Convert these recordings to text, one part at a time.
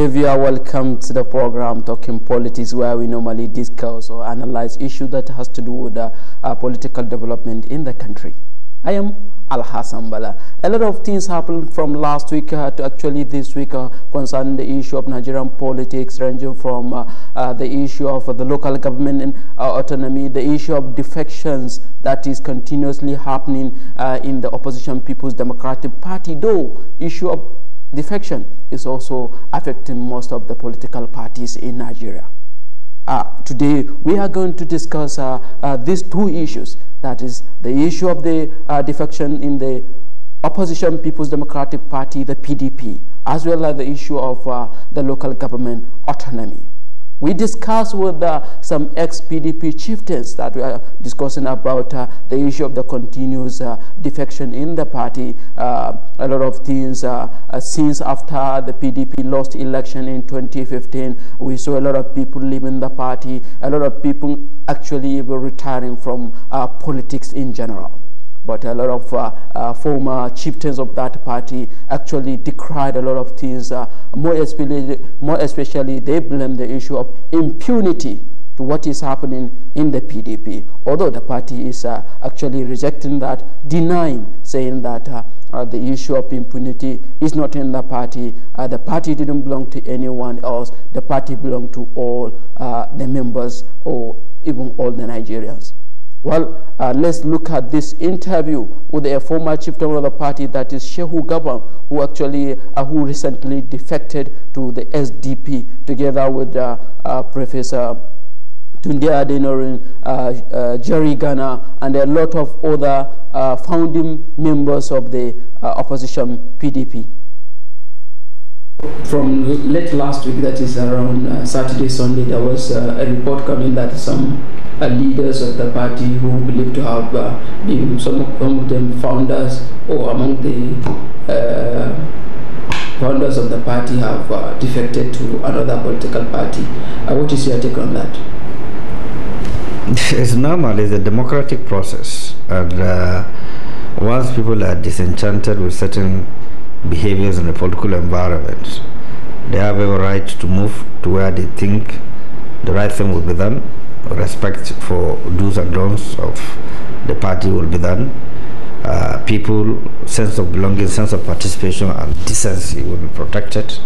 day, viewer. Welcome to the program Talking Politics, where we normally discuss or analyze issues that has to do with political development in the country. I am Al-Hassan Bala. A lot of things happened from last week to actually this week concerning the issue of Nigerian politics, ranging from the issue of the local government and autonomy, the issue of defections that is continuously happening in the opposition People's Democratic Party, though issue of defection is also affecting most of the political parties in Nigeria. Today we are going to discuss these two issues, that is the issue of the defection in the opposition People's Democratic Party, the PDP, as well as the issue of the local government autonomy. We discussed with some ex-PDP chieftains that we are discussing about the issue of the continuous defection in the party. A lot of things since after the PDP lost election in 2015, we saw a lot of people leaving the party, a lot of people actually were retiring from politics in general. But a lot of former chieftains of that party actually decried a lot of things. More especially, they blame the issue of impunity to what is happening in the PDP. Although the party is actually rejecting that, denying, saying that the issue of impunity is not in the party. The party didn't belong to anyone else. The party belonged to all the members, or even all the Nigerians. Well, let's look at this interview with a former chieftain of the party, that is Shehu Gaban, who actually who recently defected to the SDP together with Professor Tunde Adenorin, Jerry Ghana, and a lot of other founding members of the opposition PDP. From late last week, that is around Saturday, Sunday, there was a report coming that some leaders of the party who believed to have been some of them founders or among the founders of the party have defected to another political party. What is your take on that? It's normal. It's a democratic process, and once people are disenchanted with certain behaviors in the political environment, they have a right to move to where they think the right thing will be done. Respect for do's and don'ts of the party will be done. People, sense of belonging, sense of participation and decency will be protected.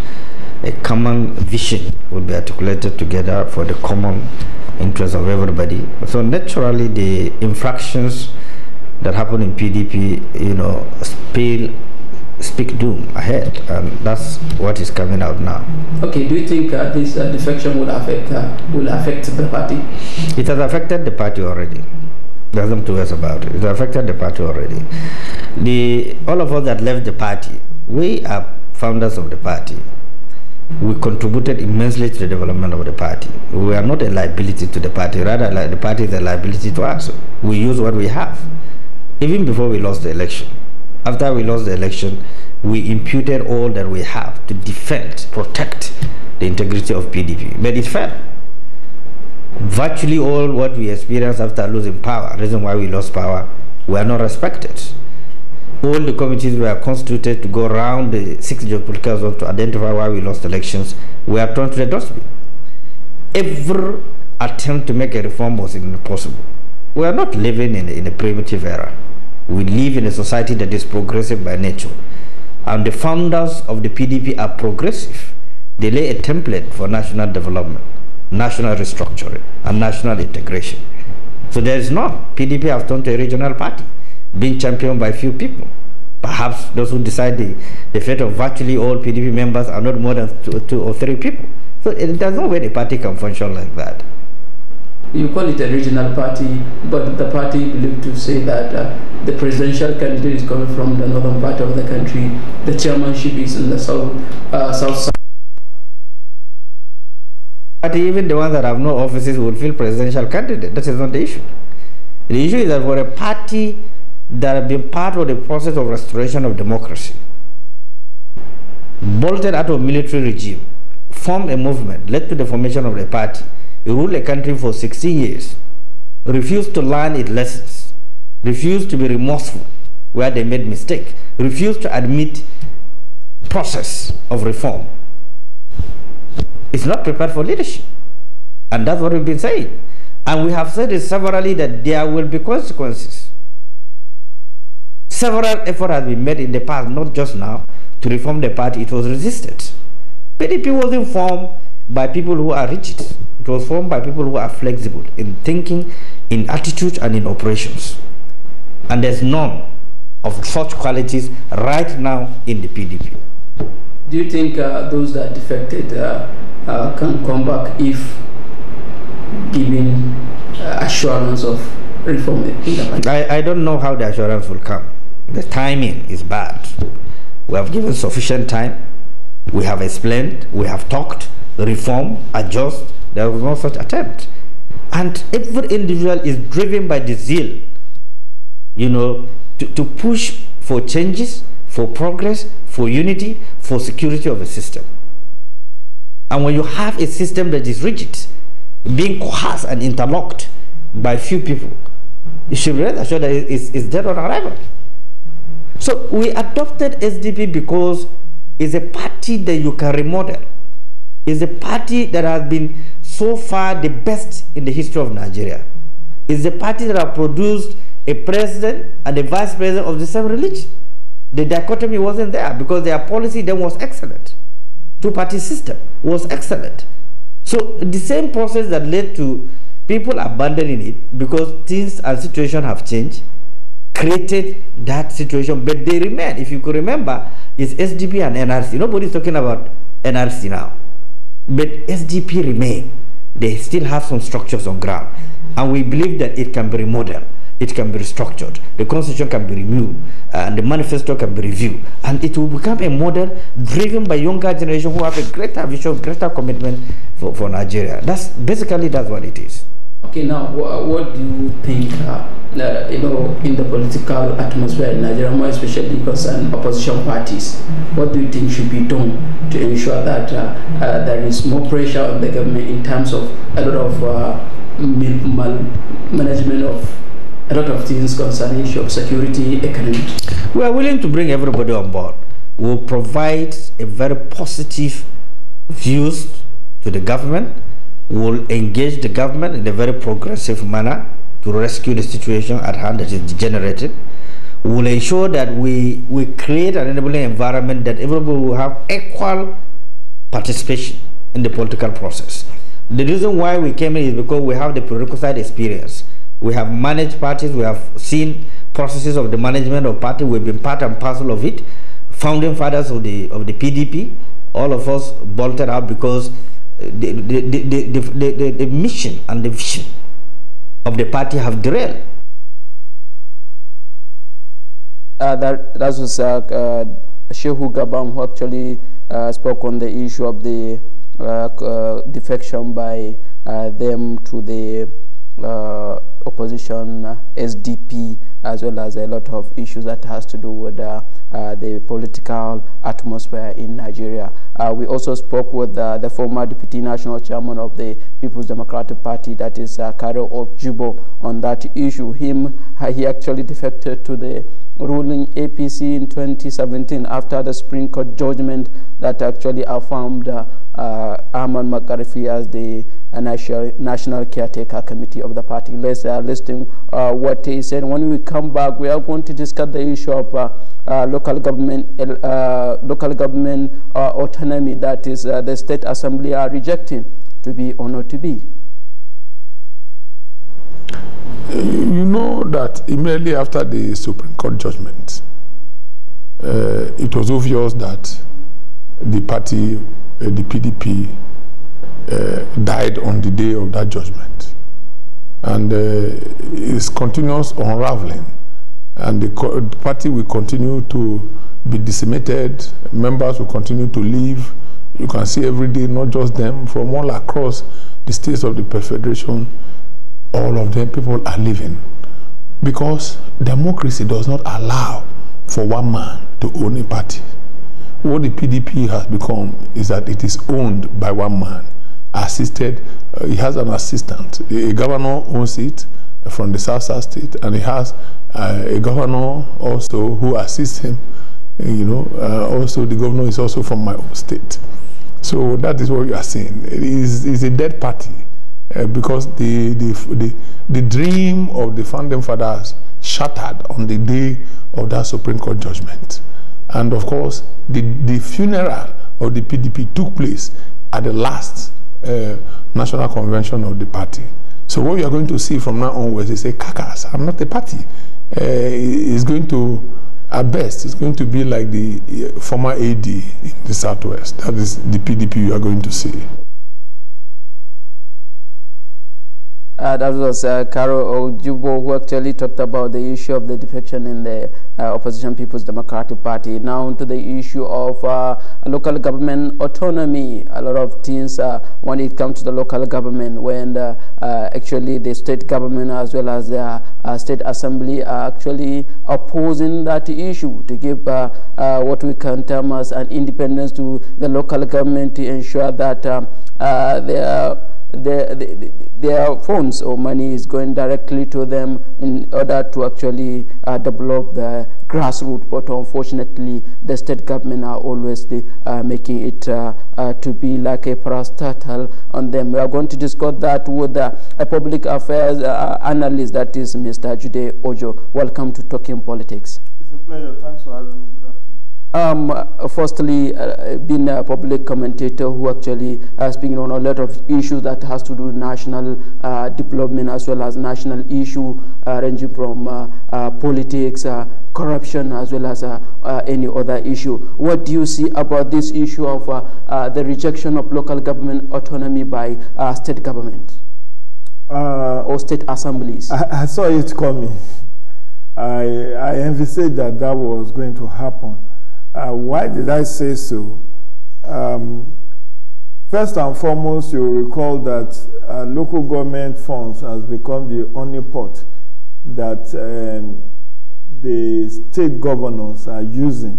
A common vision will be articulated together for the common interest of everybody. So naturally, the infractions that happen in PDP, speak doom ahead, and that's what is coming out now. Okay, do you think this defection will affect the party? It has affected the party already. There's no two ways about it. It has affected the party already. All of us that left the party, we are founders of the party. We contributed immensely to the development of the party. We are not a liability to the party, rather like the party is a liability to us. We use what we have. Even before we lost the election, after we lost the election, we imputed all that we have to defend, protect the integrity of PDP. But it failed. Virtually all what we experienced after losing power, reason why we lost power, were not respected. All the committees were constituted to go around the 6 geopolitical zones to identify why we lost elections, were thrown to the dustbin. Every attempt to make a reform was impossible. We are not living in a primitive era. We live in a society that is progressive by nature. And the founders of the PDP are progressive. They lay a template for national development, national restructuring, and national integration. So there is none. PDP have turned to a regional party, being championed by few people. Perhaps those who decide the fate of virtually all PDP members are not more than two or three people. So there's no way the party can function like that. You call it a regional party, but the party believed to say that the presidential candidate is coming from the northern part of the country. The chairmanship is in the south side. But even the ones that have no offices would feel presidential candidate. That is not the issue. The issue is that for a party that has been part of the process of restoration of democracy, bolted out of military regime, formed a movement, led to the formation of the party, ruled a country for 16 years, refused to learn its lessons, refused to be remorseful where they made mistake, refused to admit process of reform. It's not prepared for leadership. And that's what we've been saying. And we have said it severally that there will be consequences. Several efforts have been made in the past, not just now, to reform the party. It was resisted. PDP wasn't formed by people who are rigid. It was formed by people who are flexible in thinking, in attitude, and in operations. And there's none of such qualities right now in the PDP. Do you think those that defected can come back if given assurance of reform in the party? I don't know how the assurance will come. The timing is bad. We have given sufficient time. We have explained. We have talked. Reform, adjust. There was no such attempt. And every individual is driven by the zeal, you know, to push for changes, for progress, for unity, for security of the system. And when you have a system that is rigid, being coerced and interlocked by few people, you should be assured that it's dead on arrival. So we adopted SDP because it's a party that you can remodel. It's a party that has been so far the best in the history of Nigeria. It's a party that has produced a president and a vice president of the same religion. The dichotomy wasn't there because their policy then was excellent. Two-party system was excellent. So the same process that led to people abandoning it because things and situation have changed created that situation, but they remain. If you could remember, it's SDP and NRC. Nobody's talking about NRC now, but SDP remain. They still have some structures on ground, and we believe that it can be remodeled, it can be restructured, the constitution can be renewed, and the manifesto can be reviewed, and it will become a model driven by younger generation who have a greater vision, greater commitment for Nigeria. That's what it is. Okay, now what do you think, you know, in the political atmosphere in Nigeria, more especially concerned opposition parties, what do you think should be done to ensure that there is more pressure on the government in terms of a lot of management of a lot of things concerning issue of security, economy? We are willing to bring everybody on board. We'll provide a very positive views to the government. Will engage the government in a very progressive manner to rescue the situation at hand that is degenerated. We will ensure that we create an enabling environment that everybody will have equal participation in the political process. The reason why we came in is because we have the prerequisite experience. We have managed parties, we have seen processes of the management of party, we've been part and parcel of it. Founding fathers of the PDP, all of us bolted out because the mission and the vision of the party have derailed. That was Shehu Gabam who actually spoke on the issue of the defection by them to the opposition SDP, as well as a lot of issues that has to do with the political atmosphere in Nigeria. We also spoke with the former Deputy National Chairman of the People's Democratic Party, that is Karo Okjibo, on that issue. He actually defected to the ruling APC in 2017 after the Supreme Court judgment that actually affirmed Ahmad McCarthy as the national caretaker committee of the party. Let's listen what he said. When we come back, we are going to discuss the issue of local government autonomy, that is the State Assembly are rejecting to be or not to be. You know that immediately after the Supreme Court judgment, it was obvious that the party, the PDP, died on the day of that judgment. And it's continuous unraveling. And the party will continue to be decimated. Members will continue to leave. You can see every day, not just them, from all across the states of the Federation, all of them, people are leaving. Because democracy does not allow for one man to own a party. What the PDP has become is that it is owned by one man, assisted. He has an assistant. A governor owns it from the South State, and he has a governor also who assists him. You know, also the governor is also from my own state. So that is what you are saying. It is a dead party because the dream of the founding fathers shattered on the day of that Supreme Court judgment. And of course, the funeral of the PDP took place at the last national convention of the party. So what you are going to see from now onwards is a carcass. I'm not a party. It's going to, at best, it's going to be like the former AD in the Southwest. That is the PDP you are going to see. That was Caro Ojubo, who actually talked about the issue of the defection in the Opposition People's Democratic Party. Now to the issue of local government autonomy. A lot of things when it comes to the local government, when actually the state government as well as the state assembly are actually opposing that issue to give what we can term as an independence to the local government to ensure that their funds or money is going directly to them in order to actually develop the grassroots. But unfortunately, the state government are always making it to be like a parastatal on them. We are going to discuss that with a public affairs analyst, that is Mr. Jude Ojo. Welcome to Talking Politics. It's a pleasure. Thanks for having me. Good afternoon. Firstly, being a public commentator who actually speaking on a lot of issues that has to do with national development as well as national issue ranging from politics, corruption, as well as any other issue. What do you see about this issue of the rejection of local government autonomy by state government or state assemblies? I saw it coming. I envisaged that was going to happen. Why did I say so? First and foremost, you recall that local government funds has become the only pot that the state governors are using.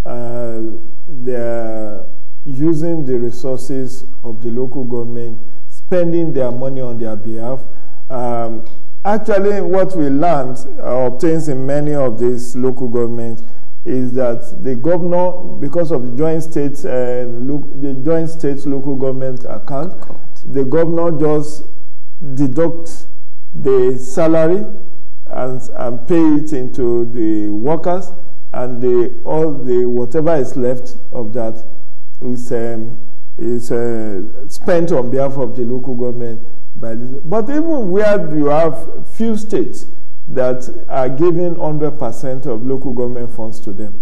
They are using the resources of the local government, spending their money on their behalf. Actually, what we learned obtains in many of these local governments is that the governor, because of the joint states local government account, the governor just deducts the salary and pay it into the workers, and whatever is left of that is spent on behalf of the local government. But even where you have few states that are giving 100% of local government funds to them,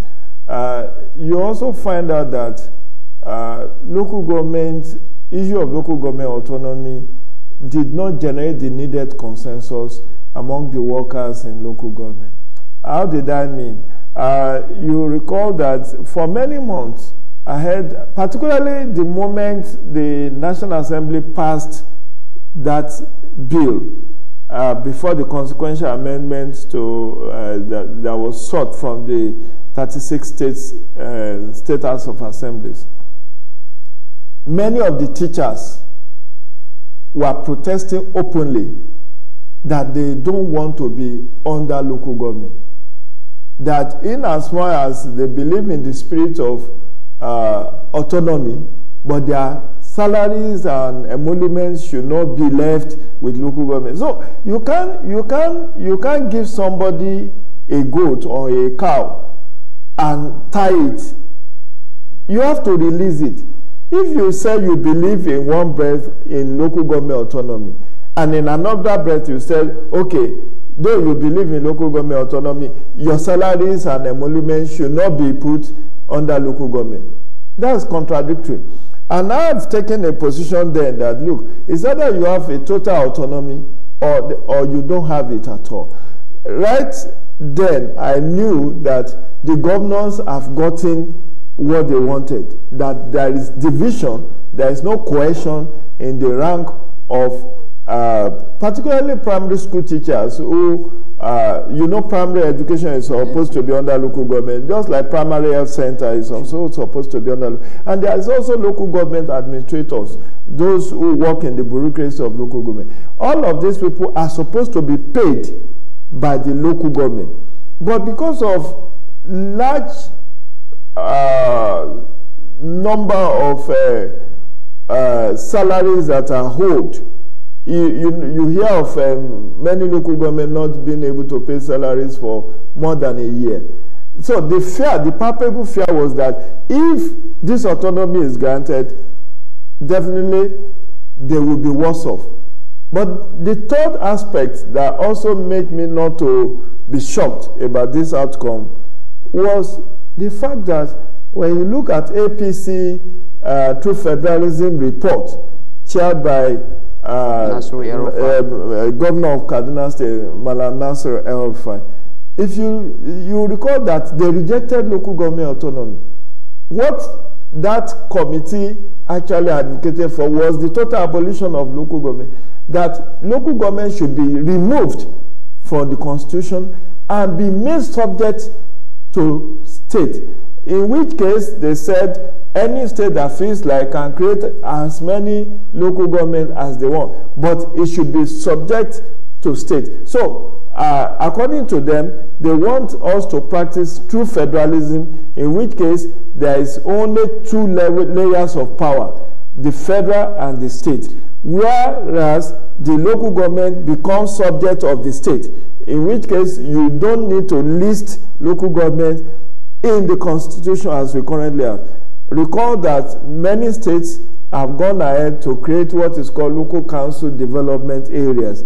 you also find out that issue of local government autonomy did not generate the needed consensus among the workers in local government. How did I mean? You recall that for many months ahead, particularly the moment the National Assembly passed that bill, before the consequential amendments to that was sought from the 36 states state house of assemblies, many of the teachers were protesting openly that they don't want to be under local government. That in as much as they believe in the spirit of autonomy, but their salaries and emoluments should not be left with local government. So you can't give somebody a goat or a cow and tie it. You have to release it. If you say you believe in one breath in local government autonomy, and in another breath you said, okay, though you believe in local government autonomy, your salaries and emoluments should not be put under local government. That's contradictory. And I've taken a position then that, look, it's either you have a total autonomy or you don't have it at all. Right then, I knew that the governors have gotten what they wanted, that there is division, there is no cohesion in the rank of particularly primary school teachers who, primary education is supposed to be under local government, just like primary health center is also supposed to be under. And there is also local government administrators, those who work in the bureaucracy of local government. All of these people are supposed to be paid by the local government. But because of large number of salaries that are owed. You hear of many local government not being able to pay salaries for more than a year. So the fear, the palpable fear was that if this autonomy is granted, definitely they will be worse off. But the third aspect that also made me not to be shocked about this outcome was the fact that when you look at APC True Federalism report chaired by Governor of Kaduna State, Malam Nasir El-Rufai, if you recall that they rejected local government autonomy. What that committee actually advocated for was the total abolition of local government, that local government should be removed from the constitution and be made subject to state, in which case they said any state that feels like can create as many local government as they want, but it should be subject to state. So according to them, they want us to practice true federalism, in which case there is only two layers of power, the federal and the state, whereas the local government becomes subject of the state, in which case you don't need to list local government in the constitution as we currently have. Recall that many states have gone ahead to create what is called local council development areas.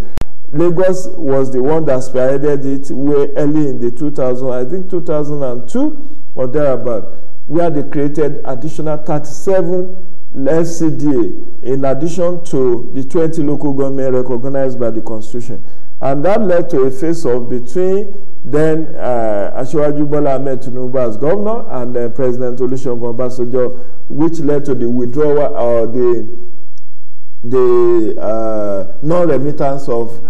Lagos was the one that spearheaded it way early in the 2000s, I think 2002 or thereabout, where they created additional 37 SCDA in addition to the 20 local government recognized by the constitution. And that led to a face-off between then Asiwaju Bola Ahmed Tinubu as governor and President Olusegun Obasanjo, which led to the withdrawal or the non-remittance of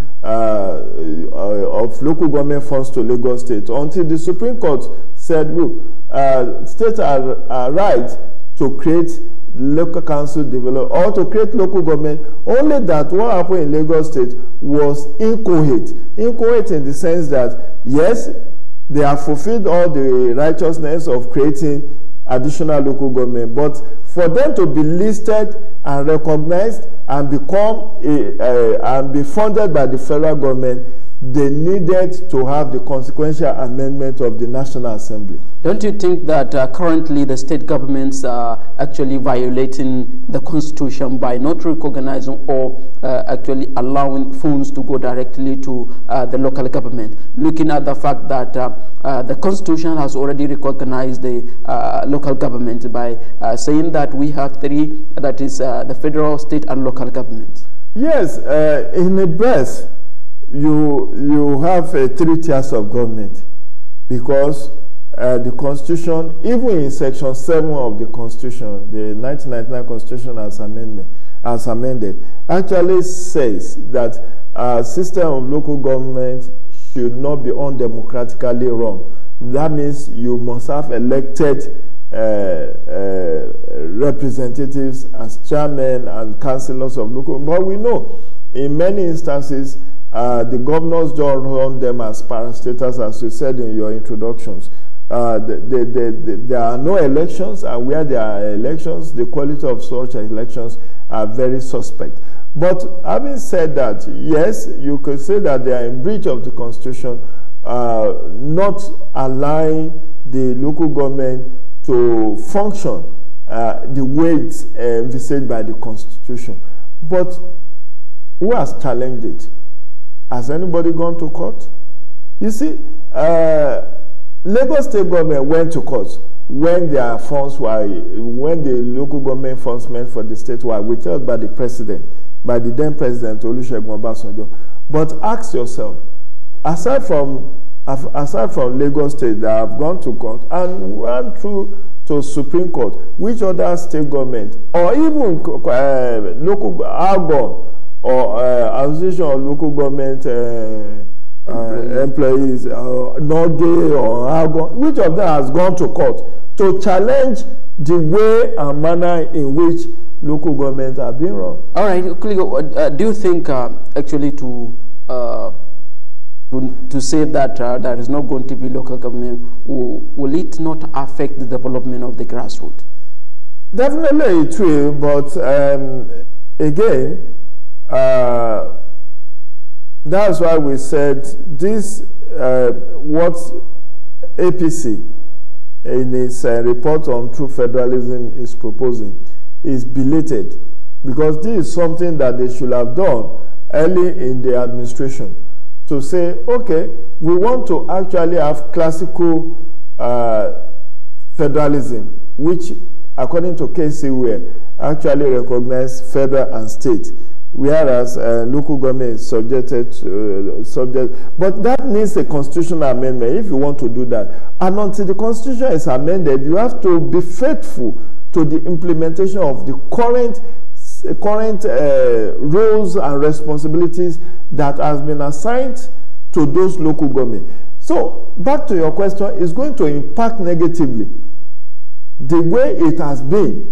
local government funds to Lagos State, until the Supreme Court said, look, states are right to create local council develop or to create local government, only that what happened in Lagos State was inchoate in the sense that yes, they have fulfilled all the righteousness of creating additional local government, but for them to be listed and recognized and become and be funded by the federal government, they needed to have the consequential amendment of the National Assembly. Don't you think that currently the state governments are actually violating the constitution by not recognizing or actually allowing funds to go directly to the local government? Looking at the fact that the constitution has already recognized the local government by saying that we have three, that is the federal, state, and local governments. Yes, in a breath, you have 3 tiers of government, because the constitution, even in section 7 of the constitution, the 1999 constitution as amended, actually says that a system of local government should not be undemocratically run. That means you must have elected representatives as chairmen and councillors of local. But we know in many instances the governors don't run them as parastatals, as you said in your introductions. There are no elections, and where there are elections, the quality of such elections are very suspect. But having said that, yes, you could say that they are in breach of the constitution, not allowing the local government to function the way it's envisaged by the constitution. But who has challenged it? Has anybody gone to court? You see, Lagos State government went to court when their funds were, when the local government funds meant for the state were withheld by the president, by the then president Olusegun Obasanjo. But ask yourself, aside from Lagos State that have gone to court and ran through to Supreme Court, which other state government or even local AGO or Association of Local Government employees, NOGE or AGO, which of them has gone to court to challenge the way and manner in which local governments are being run? All right, do you think actually to say that there is not going to be local government, will it not affect the development of the grassroots? Definitely it will, but again, that's why we said this, what APC in its report on true federalism is proposing is belated, because this is something that they should have done early in the administration, to say, okay, we want to actually have classical federalism, which according to KC, actually recognize federal and state, whereas local government is subject. But that needs a constitutional amendment if you want to do that. And until the constitution is amended, you have to be faithful to the implementation of the current roles and responsibilities that has been assigned to those local government. So back to your question, it's going to impact negatively the way it has been.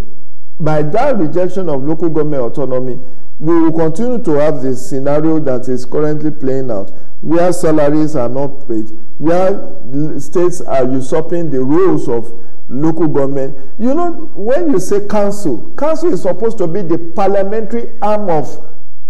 By that rejection of local government autonomy, we will continue to have this scenario that is currently playing out, where salaries are not paid, where states are usurping the roles of local government. You know, when you say council is supposed to be the parliamentary arm of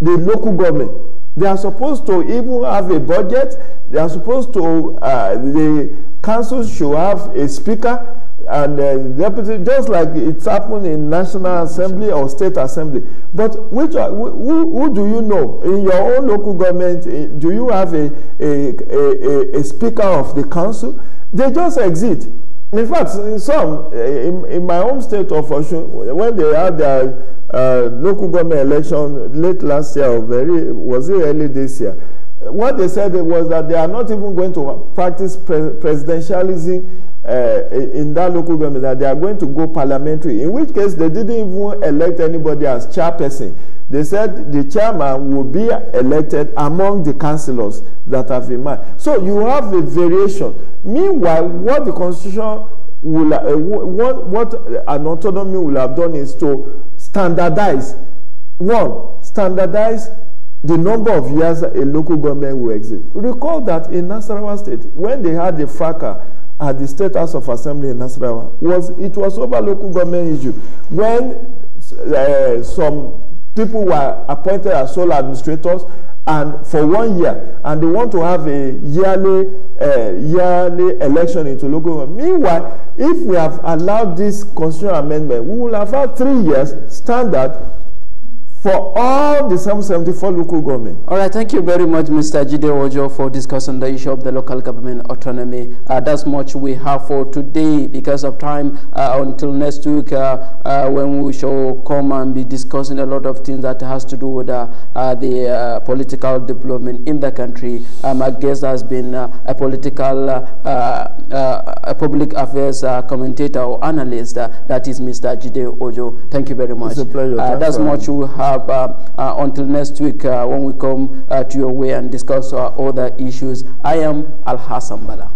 the local government. They are supposed to even have a budget. They are supposed to, the council should have a speaker and deputy, just like it's happened in National Assembly or State Assembly. But who do you know in your own local government? Do you have a speaker of the council? They just exist. In fact, in my home state of Osun, when they had their local government election late last year, or was it early this year, what they said was that they are not even going to practice presidentialism in that local government, that they are going to go parliamentary, in which case they didn't even elect anybody as chairperson. They said the chairman will be elected among the councillors that have been made. So you have a variation. Meanwhile, what the constitution will, what an autonomy will have done is to standardize. One, standardize the number of years a local government will exist. Recall that in Nasarawa State, when they had the fracas at the State House of Assembly in Nasarawa, it was over local government issue. When some people were appointed as sole administrators and for 1 year, and they want to have a yearly election into local government. Meanwhile, if we have allowed this constitutional amendment, we will have had 3 years standard for all the 774 local government. All right, thank you very much, Mr. Jide Ojo, for discussing the issue of the local government autonomy. That's much we have for today because of time. Until next week, when we shall come and be discussing a lot of things that has to do with the political development in the country. My guest has been a public affairs commentator or analyst. That is Mr. Jide Ojo. Thank you very much. It's a pleasure. That's much we have. Until next week when we come to your way and discuss other issues. I am Al Hassan Bala.